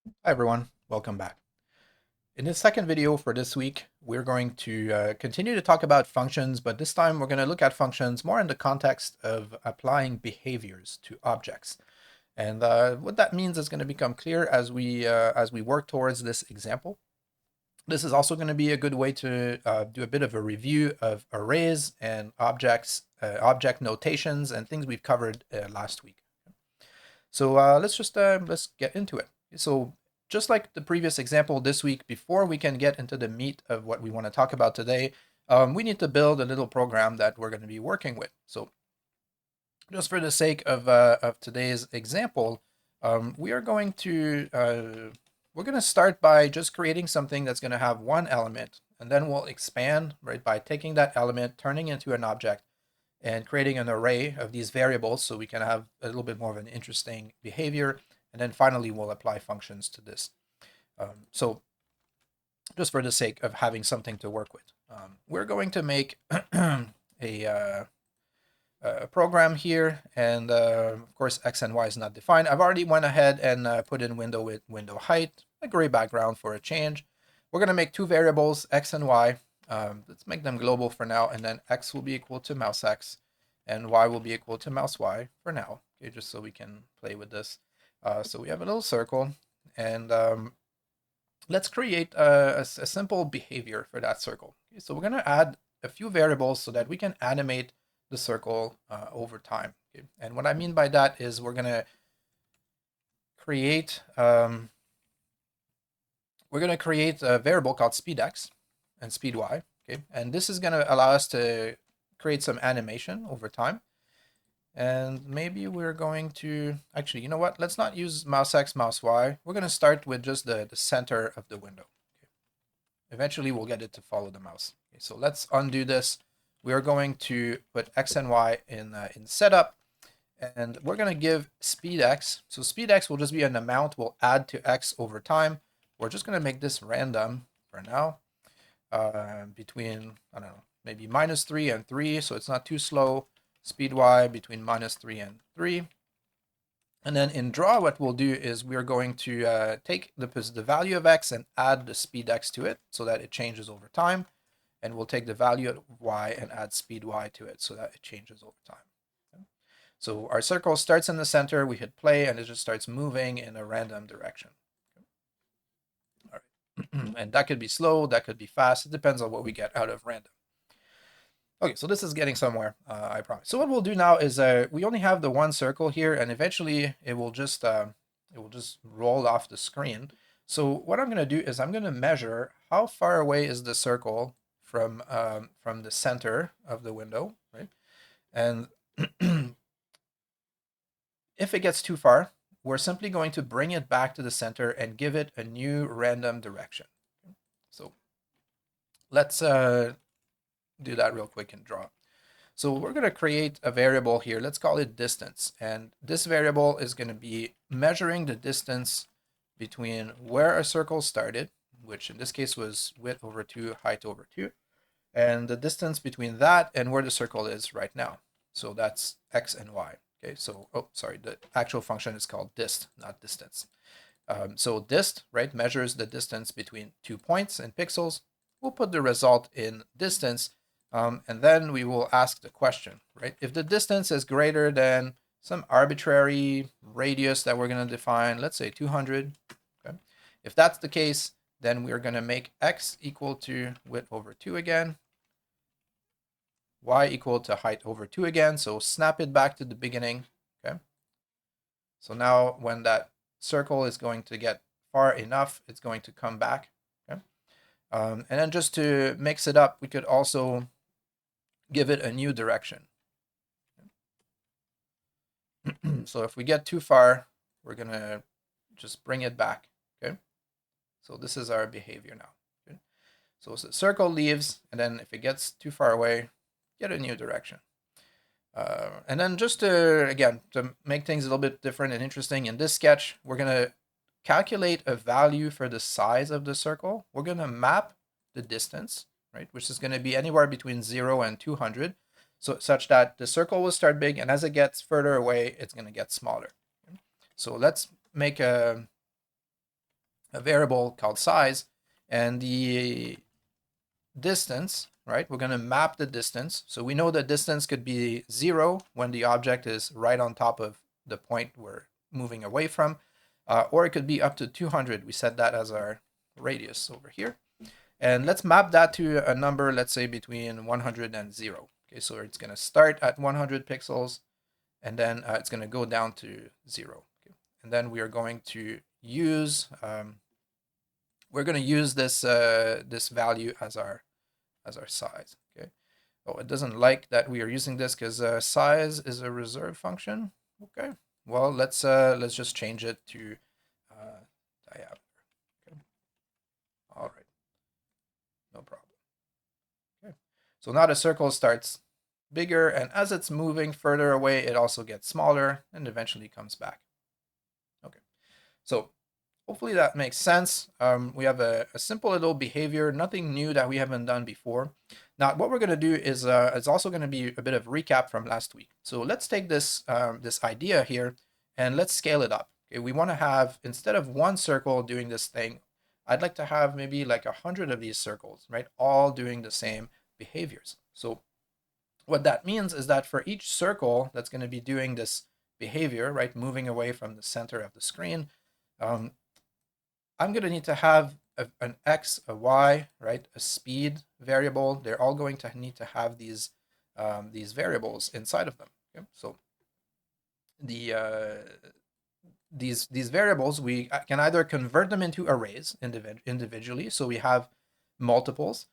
Hi everyone, welcome back. In this second video for this week, we're going to continue to talk about functions, but this time we're going to look at functions more in the context of applying behaviors to objects. And what that means is going to become clear as we work towards this example. This is also going to be a good way to do a bit of a review of arrays and objects, object notations, and things we've covered last week. So let's get into it. So just like the previous example this week, before we can get into the meat of what we want to talk about today, we need to build a little program that we're going to be working with. So just for the sake of today's example, we are going to we're going to start by just creating something that's going to have one element, and then we'll expand right by taking that element, turning it into an object, and creating an array of these variables so we can have a little bit more of an interesting behavior. And then finally, we'll apply functions to this. So just for the sake of having something to work with, we're going to make a program here. And of course, X and Y is not defined. I've already went ahead and put in window with window height, a gray background for a change. We're going to make two variables, X and Y. Let's make them global for now, and then X will be equal to mouse X, and Y will be equal to mouse Y for now, okay, just so we can play with this. So we have a little circle, and let's create a simple behavior for that circle. Okay, so we're going to add a few variables so that we can animate the circle over time. Okay? And what I mean by that is we're going to create a variable called speedx and speedy. Okay, and this is going to allow us to create some animation over time. And maybe we're going to actually, you know what? Let's not use mouse X, mouse Y. We're going to start with just the center of the window. Okay. Eventually, we'll get it to follow the mouse. Okay, so let's undo this. We are going to put X and Y in setup, and we're going to give speedx. So speedx will just be an amount we'll add to X over time. We're just going to make this random for now, between, I don't know, maybe -3 and 3, so it's not too slow. Speed y between -3 and 3. And then in draw, what we'll do is we're going to take the value of X and add the speed X to it so that it changes over time. And we'll take the value of Y and add speed Y to it so that it changes over time. Okay. So our circle starts in the center, we hit play, and it just starts moving in a random direction. Okay. All right. And that could be slow, that could be fast. It depends on what we get out of random. Okay, so this is getting somewhere, I promise. So what we'll do now is we only have the one circle here, and eventually it will just roll off the screen. So what I'm going to do is I'm going to measure how far away is the circle from the center of the window, right? And if it gets too far, we're simply going to bring it back to the center and give it a new random direction. So let's do that real quick and draw. So we're going to create a variable here. Let's call it distance. And this variable is going to be measuring the distance between where our circle started, which in this case was width over 2, height over 2, and the distance between that and where the circle is right now. So that's X and Y. Okay, so, oh, sorry, the actual function is called dist, not distance. So dist, right, measures the distance between 2 points in pixels. We'll put the result in distance, and then we will ask the question, right? If the distance is greater than some arbitrary radius that we're going to define, let's say 200, okay? If that's the case, then we're going to make X equal to width over 2 again, Y equal to height over 2 again, so snap it back to the beginning, okay? So now when that circle is going to get far enough, it's going to come back, okay? And then just to mix it up, we could also give it a new direction. So if we get too far, we're going to just bring it back, okay? So this is our behavior now. Okay? So the circle leaves, and then if it gets too far away, get a new direction. And then just to, again, to make things a little bit different and interesting, in this sketch, we're going to calculate a value for the size of the circle. We're going to map the distance, right, which is going to be anywhere between 0 and 200, so such that the circle will start big, and as it gets further away, it's going to get smaller. So let's make a a variable called size, and the distance, right? We're going to map the distance. So we know the distance could be 0 when the object is right on top of the point we're moving away from, or it could be up to 200. We set that as our radius over here. And let's map that to a number, let's say between 100 and 0. Okay, so it's going to start at 100 pixels, and then it's going to go down to 0. Okay. And then we are going to use this this value as our size. Okay. Oh, it doesn't like that we are using this because size is a reserved function. Okay. Well, let's just change it to diameter. Okay. All right. No problem. Okay. So now the circle starts bigger, and as it's moving further away, it also gets smaller and eventually comes back. Okay. So hopefully that makes sense. We have a simple little behavior, nothing new that we haven't done before. Now, what we're going to do is it's also going to be a bit of recap from last week. So let's take this this idea here and let's scale it up. Okay, we want to have, instead of one circle doing this thing, I'd like to have maybe like 100 of these circles, right? All doing the same behaviors. So what that means is that for each circle that's going to be doing this behavior, right, moving away from the center of the screen, I'm going to need to have an x, a y, right, a speed variable. They're all going to need to have these variables inside of them. Okay? So these variables, we can either convert them into arrays individually, so we have multiples,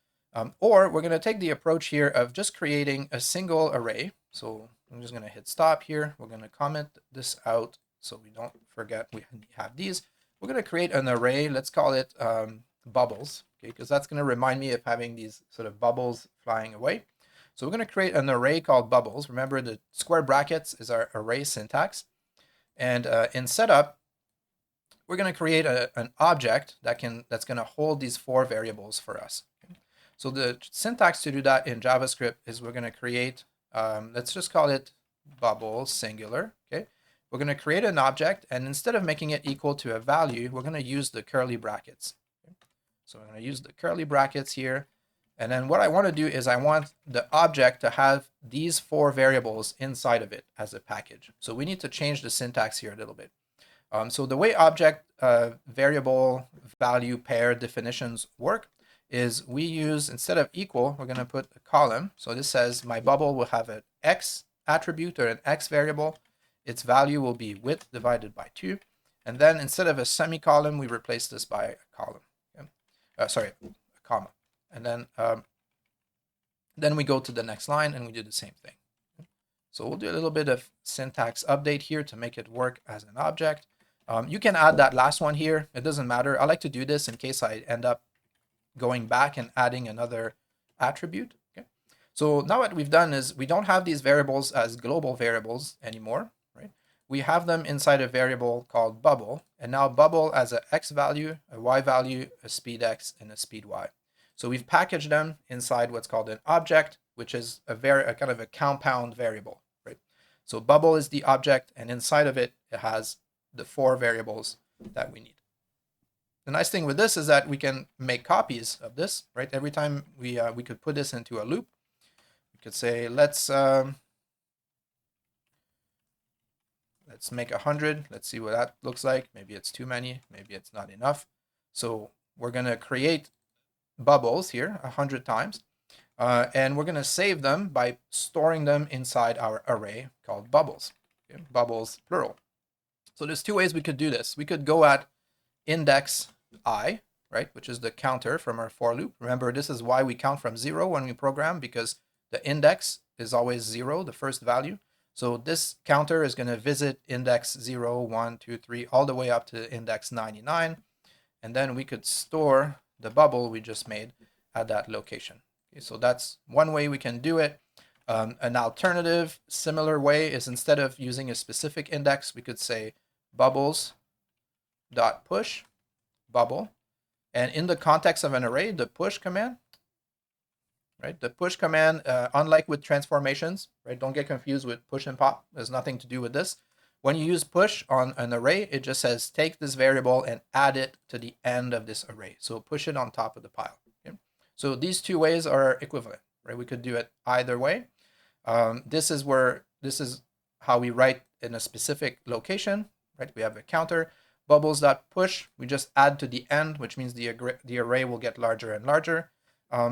or we're going to take the approach here of just creating a single array. So I'm just going to hit stop here. We're going to comment this out so we don't forget we have these. We're going to create an array. Let's call it bubbles, okay, because that's going to remind me of having these sort of bubbles flying away. So we're going to create an array called bubbles. Remember, the square brackets is our array syntax. And in setup, we're going to create an object that's going to hold these 4 variables for us. Okay? So the syntax to do that in JavaScript is we're going to create, let's just call it bubble singular. Okay, we're going to create an object, and instead of making it equal to a value, we're going to use the curly brackets. Okay? So we're going to use the curly brackets here. And then what I want to do is I want the object to have these 4 variables inside of it as a package. So we need to change the syntax here a little bit. So the way object variable value pair definitions work is we use, instead of equal, we're going to put a column. So this says my bubble will have an x attribute or an x variable. Its value will be width divided by 2. And then instead of a semicolon, we replace this by a column. Okay? A comma. And then we go to the next line and we do the same thing. So we'll do a little bit of syntax update here to make it work as an object. You can add that last one here. It doesn't matter. I like to do this in case I end up going back and adding another attribute. Okay. So now what we've done is we don't have these variables as global variables anymore, right? We have them inside a variable called bubble. And now bubble has a x value, a y value, a speed x, and a speed y. So we've packaged them inside what's called an object, which is a kind of a compound variable, right? So bubble is the object, and inside of it, it has the 4 variables that we need. The nice thing with this is that we can make copies of this, right? Every time we could put this into a loop. We could say, let's make 100. Let's see what that looks like. Maybe it's too many. Maybe it's not enough. So we're going to create bubbles here 100 times. And we're going to save them by storing them inside our array called bubbles. Okay? Bubbles, plural. So there's 2 ways we could do this. We could go at index I, right, which is the counter from our for loop. Remember, this is why we count from 0 when we program, because the index is always 0, the first value. So this counter is going to visit index 0, 1, 2, 3, all the way up to index 99. And then we could store the bubble we just made at that location. Okay, so that's one way we can do it. An alternative, similar way is, instead of using a specific index, we could say bubbles.push bubble. And in the context of an array, the push command, right? The push command, unlike with transformations, right? Don't get confused with push and pop. There's nothing to do with this. When you use push on an array, it just says take this variable and add it to the end of this array. So push it on top of the pile. Okay? So these two ways are equivalent, right? We could do it either way. This is how we write in a specific location, right? We have a counter, bubbles.push, we just add to the end, which means the array will get larger and larger.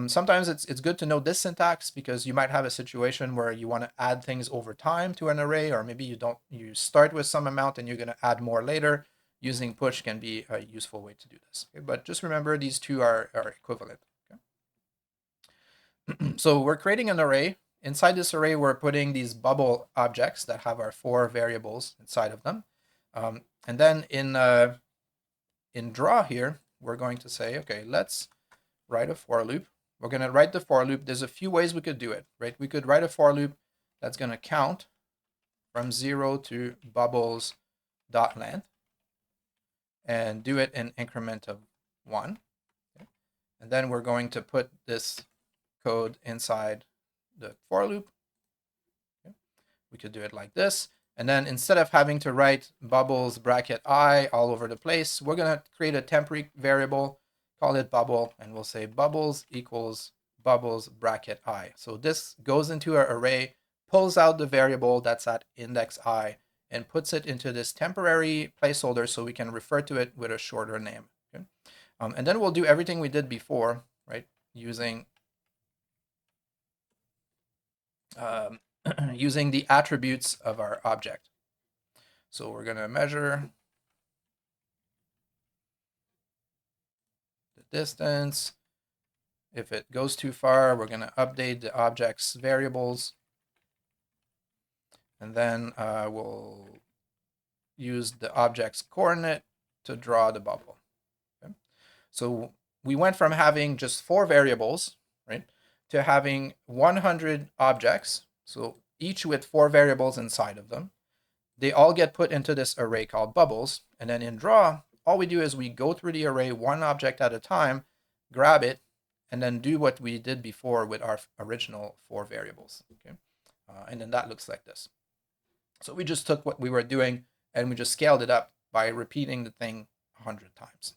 Sometimes it's good to know this syntax because you might have a situation where you want to add things over time to an array, or maybe you start with some amount and you're going to add more later. Using push can be a useful way to do this. Okay? But just remember these two are equivalent. Okay? So we're creating an array. Inside this array, we're putting these bubble objects that have our 4 variables inside of them. And then in draw here, we're going to say, okay, let's write a for loop. We're going to write the for loop. There's a few ways we could do it, right? We could write a for loop that's going to count from 0 to bubbles.length and do it in increment of 1. Okay? And then we're going to put this code inside the for loop. Okay? We could do it like this. And then instead of having to write bubbles bracket I all over the place, we're going to create a temporary variable, call it bubble, and we'll say bubbles equals bubbles bracket I. So this goes into our array, pulls out the variable that's at index I, and puts it into this temporary placeholder so we can refer to it with a shorter name. Okay? And then we'll do everything we did before, right? Using using the attributes of our object. So we're going to measure the distance. If it goes too far, we're going to update the object's variables. And then we'll use the object's coordinate to draw the bubble. Okay? So we went from having just 4 variables, right, to having 100 objects, so each with 4 variables inside of them. They all get put into this array called bubbles, and then in draw, all we do is we go through the array one object at a time, grab it, and then do what we did before with our original 4 variables. Okay, and then that looks like this. So we just took what we were doing and we just scaled it up by repeating the thing 100 times.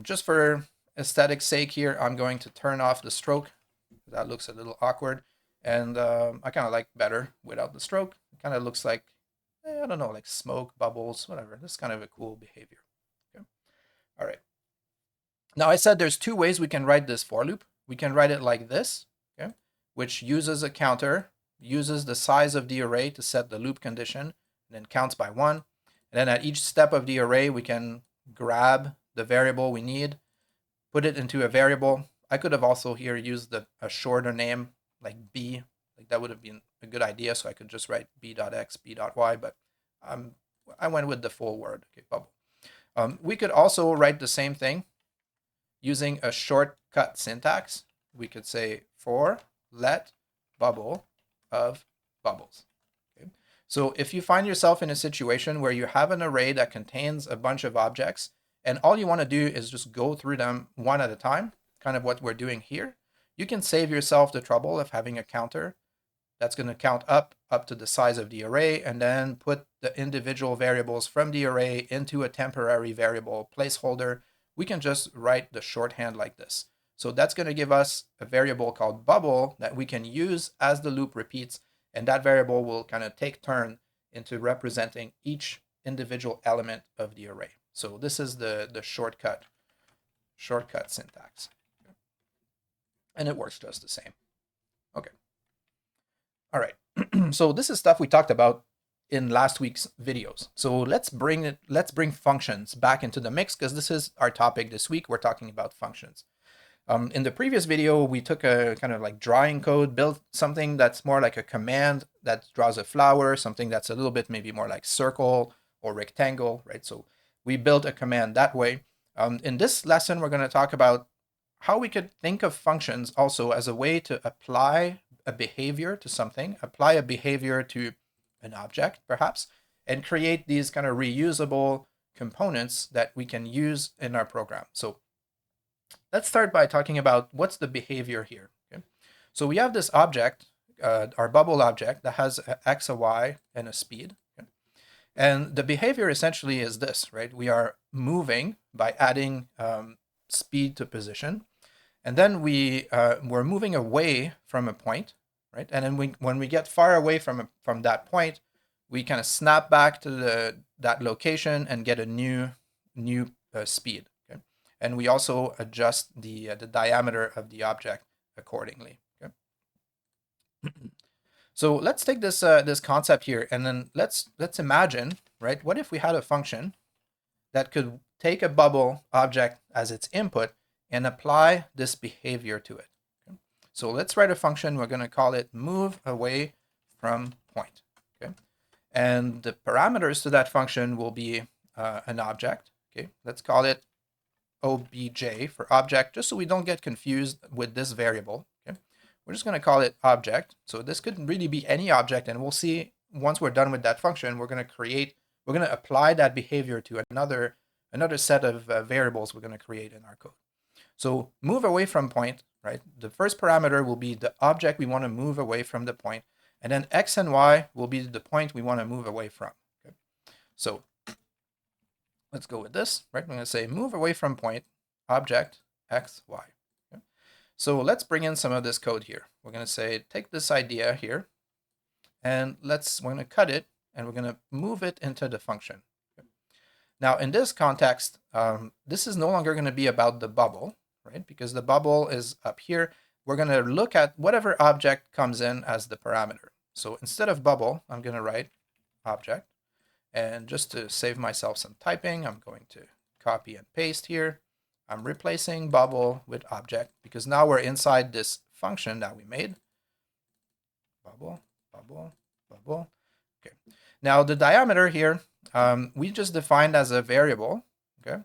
Just for aesthetic sake here, I'm going to turn off the stroke. That looks a little awkward. And I kind of like better without the stroke. It kind of looks like, I don't know, like smoke, bubbles, whatever. This is kind of a cool behavior. Okay. All right. Now I said there's 2 ways we can write this for loop. We can write it like this, okay, which uses a counter, uses the size of the array to set the loop condition, and then counts by 1. And then at each step of the array, we can grab the variable we need, put it into a variable. I could have also here used a shorter name like b, like that would have been a good idea. So I could just write b.x, b.y, but I went with the full word, okay, bubble. We could also write the same thing using a shortcut syntax. We could say for let bubble of bubbles. Okay? So if you find yourself in a situation where you have an array that contains a bunch of objects and all you want to do is just go through them one at a time, kind of what we're doing here, you can save yourself the trouble of having a counter that's going to count up to the size of the array and then put the individual variables from the array into a temporary variable placeholder. We can just write the shorthand like this. So that's going to give us a variable called bubble that we can use as the loop repeats, and that variable will kind of take turn into representing each individual element of the array. So this is the shortcut syntax. And it works just the same. Okay. All right. So this is stuff we talked about in last week's videos. So let's bring functions back into the mix because this is our topic this week. We're talking about functions. In the previous video, we took a kind of like drawing code, built something that's more like a command that draws a flower, something that's a little bit maybe more like circle or rectangle, right? So we built a command that way. In this lesson, we're going to talk about how we could think of functions also as a way to apply a behavior to something, apply a behavior to an object perhaps, and create these kind of reusable components that we can use in our program. So let's start by talking about what's the behavior here. Okay? So we have this object, our bubble object, that has an x, a y, and a speed. Okay? And the behavior essentially is this, right? We are moving by adding speed to position. And then we're moving away from a point, right? And then when we get far away from that point, we kind of snap back to that location and get a new speed. Okay? And we also adjust the diameter of the object accordingly. Okay? So let's take this this concept here, and then let's imagine, right? What if we had a function that could take a bubble object as its input and apply this behavior to it? Okay? So let's write a function. We're going to call it move away from point. Okay, and the parameters to that function will be an object. Okay, let's call it obj for object, just so we don't get confused with this variable. Okay, we're just going to call it object. So this could really be any object, and we'll see once we're done with that function, we're going to apply that behavior to another set of variables we're going to create in our code. So move away from point, right? The first parameter will be the object we want to move away from the point, and then x and y will be the point we want to move away from. Okay? So let's go with this, right? I'm going to say move away from point, object x, y. Okay? So let's bring in some of this code here. We're going to say take this idea here, and we're going to cut it, and we're going to move it into the function. Okay? Now in this context, this is no longer going to be about the bubble, right? Because the bubble is up here. We're going to look at whatever object comes in as the parameter. So instead of bubble, I'm going to write object. And just to save myself some typing, I'm going to copy and paste here. I'm replacing bubble with object because now we're inside this function that we made. Bubble, bubble, bubble. Okay. Now the diameter here, we just defined as a variable. Okay.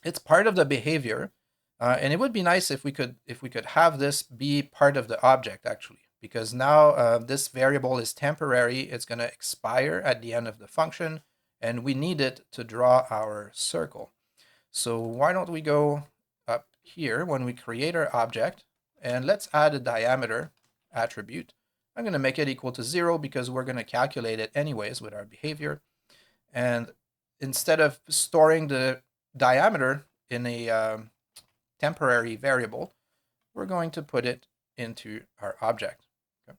It's part of the behavior. And it would be nice if we could have this be part of the object actually, because now this variable is temporary. It's going to expire at the end of the function, and we need it to draw our circle. So why don't we go up here when we create our object, and let's add a diameter attribute. I'm going to make it equal to 0 because we're going to calculate it anyways with our behavior. And instead of storing the diameter in a temporary variable, we're going to put it into our object. Okay.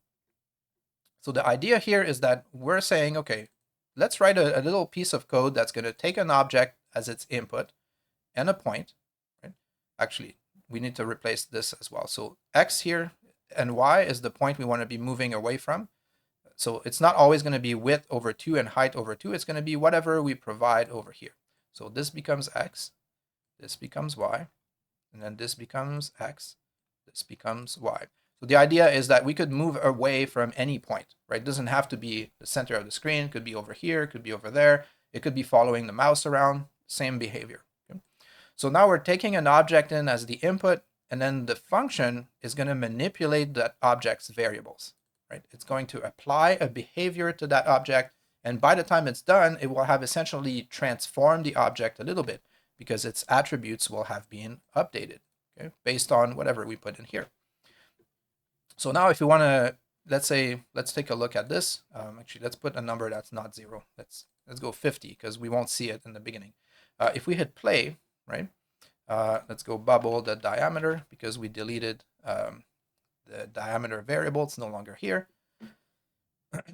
So the idea here is that we're saying, okay, let's write a little piece of code that's going to take an object as its input and a point. Right? Actually, we need to replace this as well. So x here and y is the point we want to be moving away from. So it's not always going to be width over 2 and height over 2. It's going to be whatever we provide over here. So this becomes x, this becomes y, and then this becomes x, this becomes y. So the idea is that we could move away from any point, right? It doesn't have to be the center of the screen. It could be over here, it could be over there. It could be following the mouse around, same behavior. Okay? So now we're taking an object in as the input, and then the function is going to manipulate that object's variables, right? It's going to apply a behavior to that object, and by the time it's done, it will have essentially transformed the object a little bit, because its attributes will have been updated, okay, based on whatever we put in here. So now if you want to, let's take a look at this. Actually, let's put a number that's not 0. Let's go 50 because we won't see it in the beginning. If we hit play, right, let's go bubble the diameter because we deleted the diameter variable. It's no longer here.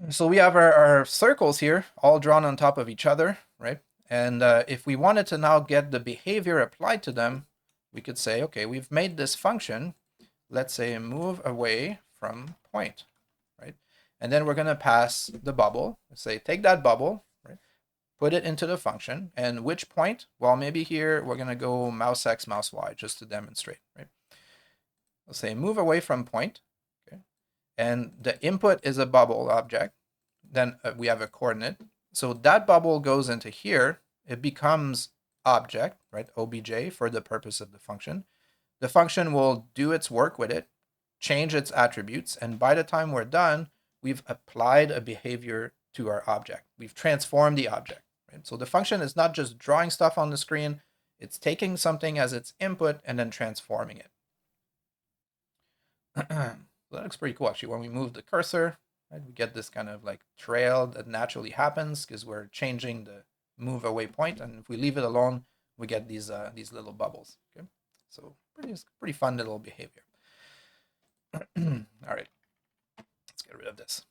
So we have our circles here all drawn on top of each other, right? And if we wanted to now get the behavior applied to them, we could say, okay, we've made this function, let's say move away from point, right? And then we're going to pass the bubble. Let's say take that bubble, right? Put it into the function. And which point? Well, maybe here we're going to go mouse x, mouse y, just to demonstrate, right? Let's say move away from point, okay? And the input is a bubble object. Then we have a coordinate. So that bubble goes into here. It becomes object, right? Obj for the purpose of the function. The function will do its work with it, change its attributes, and by the time we're done, we've applied a behavior to our object. We've transformed the object, right? So the function is not just drawing stuff on the screen, it's taking something as its input and then transforming it. That looks pretty cool, actually, when we move the cursor, right? We get this kind of like trail that naturally happens because we're changing the move away point, and if we leave it alone, we get these little bubbles. Okay, so pretty fun little behavior. All right, let's get rid of this.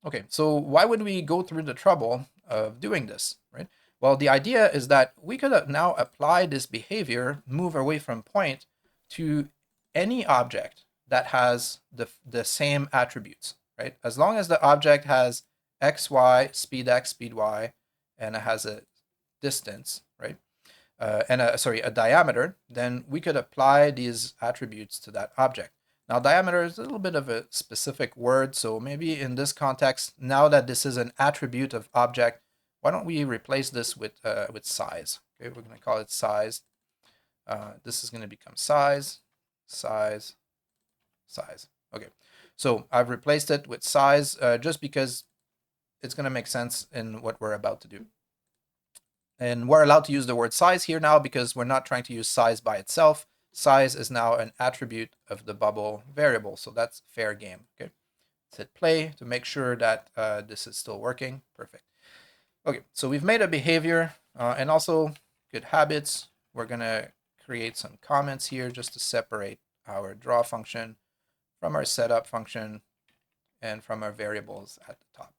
Okay, so why would we go through the trouble of doing this, right? Well, the idea is that we could now apply this behavior, move away from point, to any object that has the same attributes, right? As long as the object has x, y, speed x, speed y, and it has a distance, right? And a diameter, then we could apply these attributes to that object. Now, diameter is a little bit of a specific word, so maybe in this context, now that this is an attribute of object, why don't we replace this with size? Okay, we're going to call it size. This is going to become size, size, size. Okay, so I've replaced it with size just because it's going to make sense in what we're about to do. And we're allowed to use the word size here now because we're not trying to use size by itself. Size is now an attribute of the bubble variable, so that's fair game. Okay, let's hit play to make sure that this is still working. Perfect. Okay, so we've made a behavior and also good habits. We're gonna create some comments here just to separate our draw function from our setup function and from our variables at the top.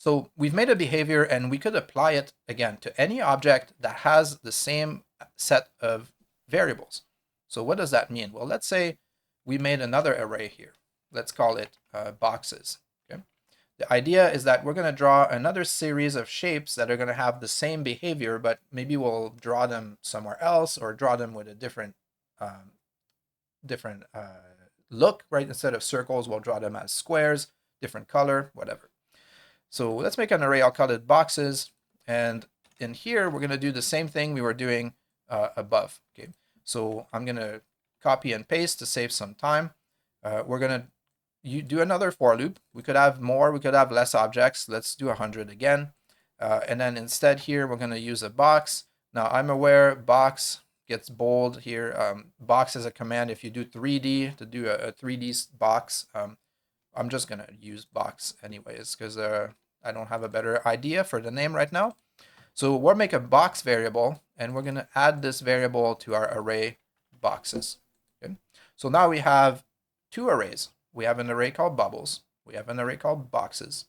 So we've made a behavior and we could apply it again to any object that has the same set of variables. So what does that mean? Well, let's say we made another array here. Let's call it boxes. Okay. The idea is that we're going to draw another series of shapes that are going to have the same behavior, but maybe we'll draw them somewhere else or draw them with a different look, right? Instead of circles, we'll draw them as squares, different color, whatever. So let's make an array. I'll call it boxes. And in here, we're going to do the same thing we were doing above. Okay. So I'm going to copy and paste to save some time. We're going to do another for loop. We could have more. We could have less objects. Let's do 100 again. And then instead here, we're going to use a box. Now, I'm aware box gets bold here. Box is a command. If you do 3D, to do a 3D box, I'm just going to use box anyways because I don't have a better idea for the name right now. So we'll make a box variable and we're going to add this variable to our array boxes. Okay? So now we have two arrays. We have an array called bubbles. We have an array called boxes.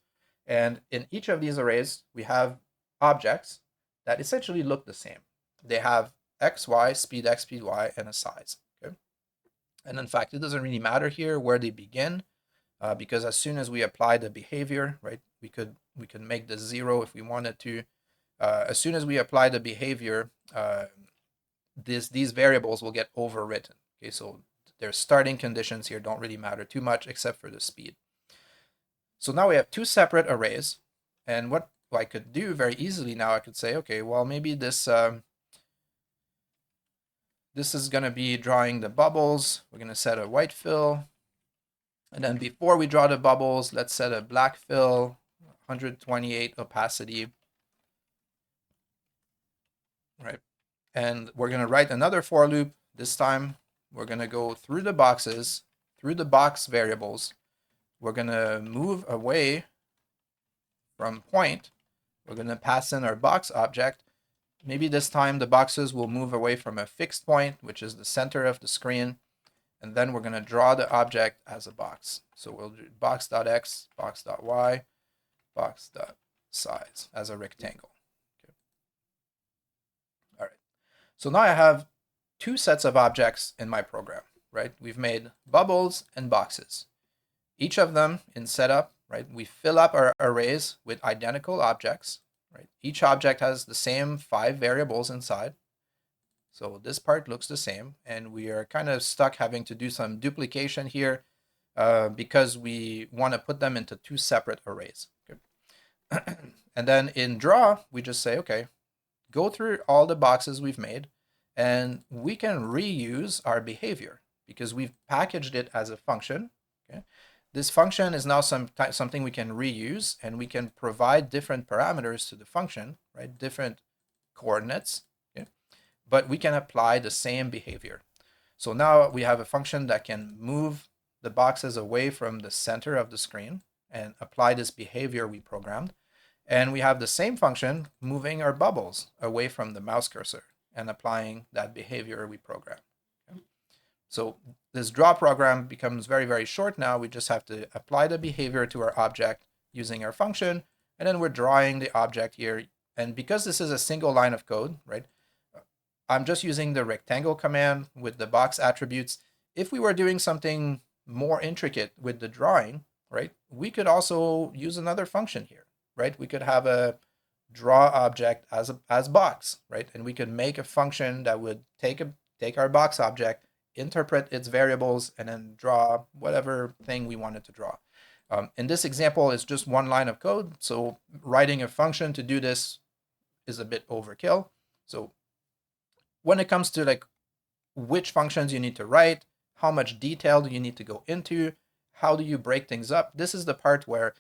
And in each of these arrays, we have objects that essentially look the same. They have x, y, speed x, speed y, and a size. Okay? And in fact, it doesn't really matter here where they begin. Because as soon as we apply the behavior, right, we could make this 0 if we wanted to. As soon as we apply the behavior, these variables will get overwritten. Okay, so their starting conditions here don't really matter too much except for the speed. So now we have two separate arrays, and what I could do very easily now, I could say, okay, well maybe this is going to be drawing the bubbles. We're going to set a white fill. And then before we draw the bubbles, let's set a black fill, 128 opacity. Right. And we're going to write another for loop. This time, we're going to go through the boxes, through the box variables. We're going to move away from point. We're going to pass in our box object. Maybe this time the boxes will move away from a fixed point, which is the center of the screen. And then we're going to draw the object as a box. So we'll do box.x, box.y, box.size as a rectangle. Okay. All right. So now I have two sets of objects in my program, right? We've made bubbles and boxes. Each of them in setup, right? We fill up our arrays with identical objects, right? Each object has the same 5 variables inside. So this part looks the same, and we are kind of stuck having to do some duplication here because we want to put them into two separate arrays. Okay. And then in draw, we just say, okay, go through all the boxes we've made, and we can reuse our behavior because we've packaged it as a function. Okay. This function is now something we can reuse, and we can provide different parameters to the function, right? Different coordinates. But we can apply the same behavior. So now we have a function that can move the boxes away from the center of the screen and apply this behavior we programmed. And we have the same function moving our bubbles away from the mouse cursor and applying that behavior we programmed. Okay? So this draw program becomes very, very short now. We just have to apply the behavior to our object using our function, and then we're drawing the object here. And because this is a single line of code, right, I'm just using the rectangle command with the box attributes. If we were doing something more intricate with the drawing, right, we could also use another function here, right? We could have a draw object as box, right? And we could make a function that would take our box object, interpret its variables, and then draw whatever thing we wanted to draw. In this example, it's just one line of code, so writing a function to do this is a bit overkill. So when it comes to like which functions you need to write, how much detail do you need to go into, how do you break things up, this is the part where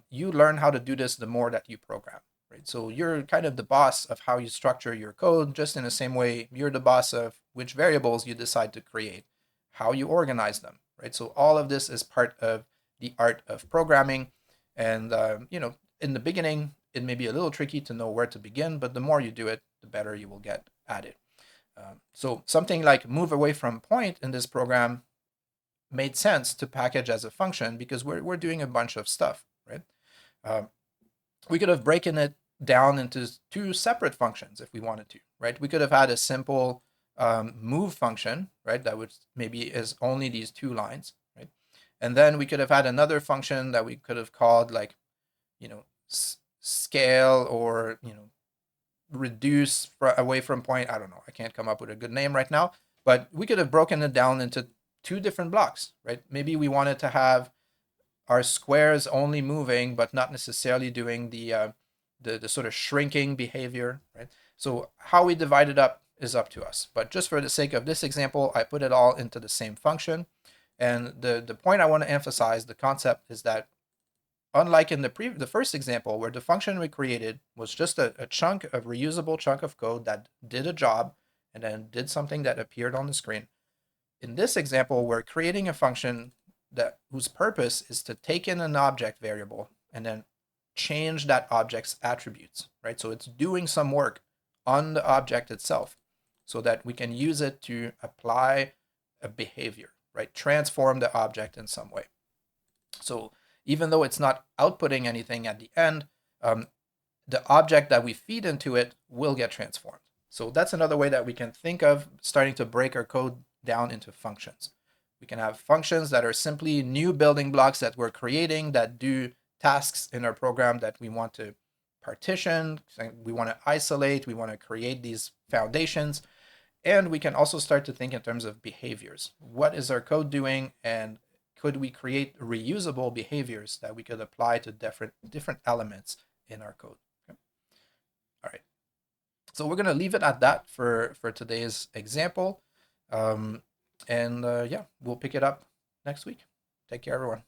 you learn how to do this the more that you program, right? So you're kind of the boss of how you structure your code, just in the same way you're the boss of which variables you decide to create, how you organize them, right? So all of this is part of the art of programming. And, in the beginning, it may be a little tricky to know where to begin, but the more you do it, the better you will get at it. So something like move away from point in this program made sense to package as a function because we're doing a bunch of stuff, right? We could have broken it down into two separate functions if we wanted to, right? We could have had a simple move function, right? That would maybe is only these two lines, right? And then we could have had another function that we could have called like, scale or, reduce away from point. I don't know. I can't come up with a good name right now, but we could have broken it down into two different blocks, right? Maybe we wanted to have our squares only moving, but not necessarily doing the sort of shrinking behavior, right? So how we divide it up is up to us. But just for the sake of this example, I put it all into the same function. And the point I want to emphasize, the concept is that unlike in the first example where the function we created was just a reusable chunk of code that did a job and then did something that appeared on the screen. In this example, we're creating a function whose purpose is to take in an object variable and then change that object's attributes, right? So it's doing some work on the object itself so that we can use it to apply a behavior, right? Transform the object in some way. So even though it's not outputting anything at the end, the object that we feed into it will get transformed. So that's another way that we can think of starting to break our code down into functions. We can have functions that are simply new building blocks that we're creating that do tasks in our program that we want to partition, we want to isolate, we want to create these foundations. And we can also start to think in terms of behaviors. What is our code doing, and could we create reusable behaviors that we could apply to different elements in our code? Okay. All right. So we're going to leave it at that for today's example. Yeah, we'll pick it up next week. Take care, everyone.